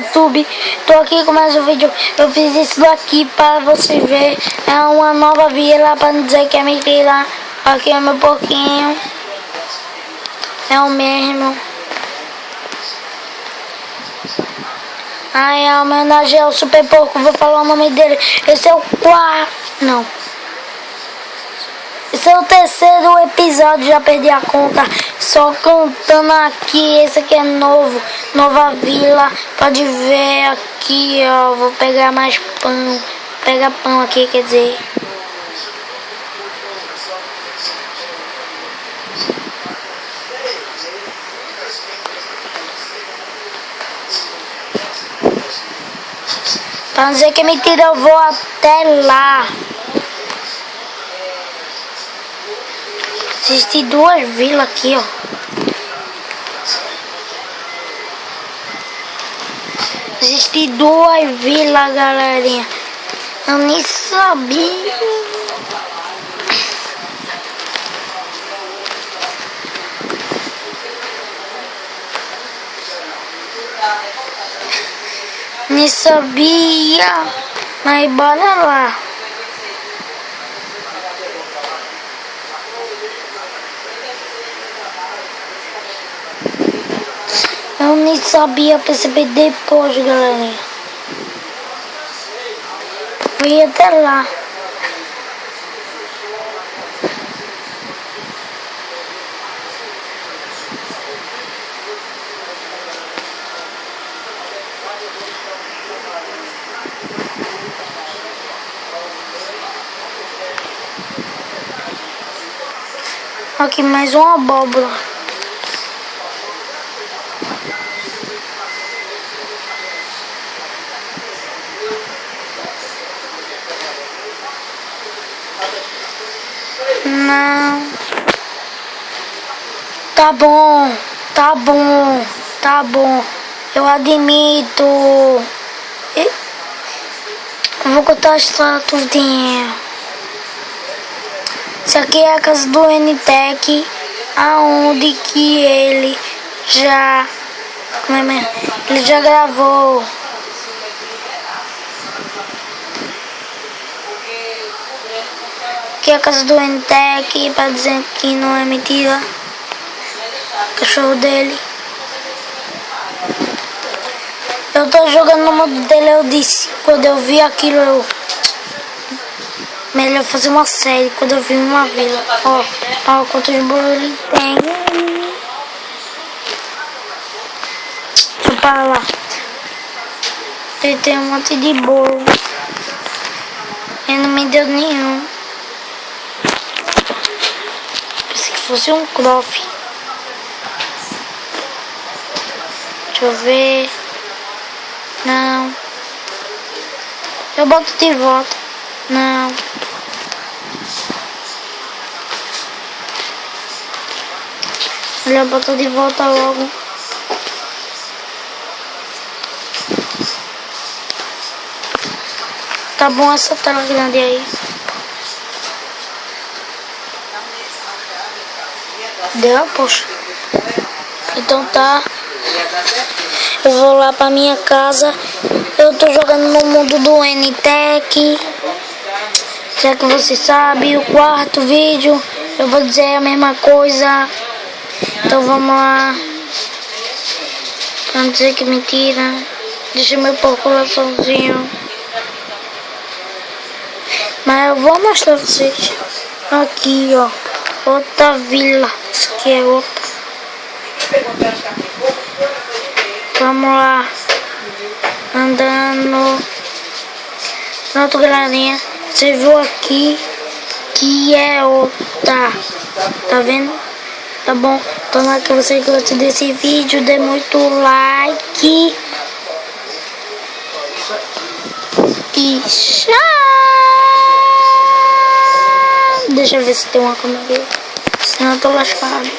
YouTube. Tô aqui com mais um vídeo. Eu fiz isso daqui para você ver. É uma nova vila, para não dizer que é mentira. Aqui é meu porquinho. É o mesmo. Aí, a homenagem ao Super Porco. Vou falar o nome dele. Esse é o quarto. Não. Esse é o terceiro episódio, já perdi a conta. Só contando aqui, esse aqui é novo, nova vila. Pode ver aqui, ó. Vou pegar mais pão. Pega pão aqui, quer dizer. Pra não dizer que é mentira, eu vou até lá. Existem duas vilas aqui, ó. Existem duas vilas, galerinha. Eu nem sabia. Nem sabia. Mas bora lá. Eu nem sabia, perceber depois, galerinha. Fui até lá. Aqui mais uma abóbora. Não. Tá bom, tá bom, tá bom. Eu admito. Eu vou contar a história tudinho. Isso aqui é a casa do NTEC, aonde que ele já... Como é mesmo? Ele já gravou. Aqui é a casa do NTEC, para dizer que não é mentira. O cachorro dele. Eu tô jogando no modo dele, eu disse. Quando eu vi aquilo, eu... Melhor fazer uma série quando eu vi uma vila. Ó, quantos bolos ele tem. Deixa eu parar lá. Ele tem um monte de bolo. Ele não me deu nenhum. Pensei que fosse um crof. Deixa eu ver. Não. Eu boto de volta. Não. Ele botou de volta logo. Tá bom essa tela grande aí. Deu, poxa. Então tá. Eu vou lá pra minha casa. Eu tô jogando no mundo do NTEC. Já que você sabe, o quarto vídeo eu vou dizer a mesma coisa. Então vamos lá. Pra não dizer que é mentira. Deixa meu porco lá sozinho. Mas eu vou mostrar pra vocês. Aqui, ó. Outra vila. Isso aqui é outra. Vamos lá. Andando. Pronto, galerinha. Você viu aqui que é outra. Tá vendo? Tá bom? Tomara que você goste desse vídeo. Dê muito like. E tchau. Deixa eu ver se tem uma câmera. Senão eu tô lascado.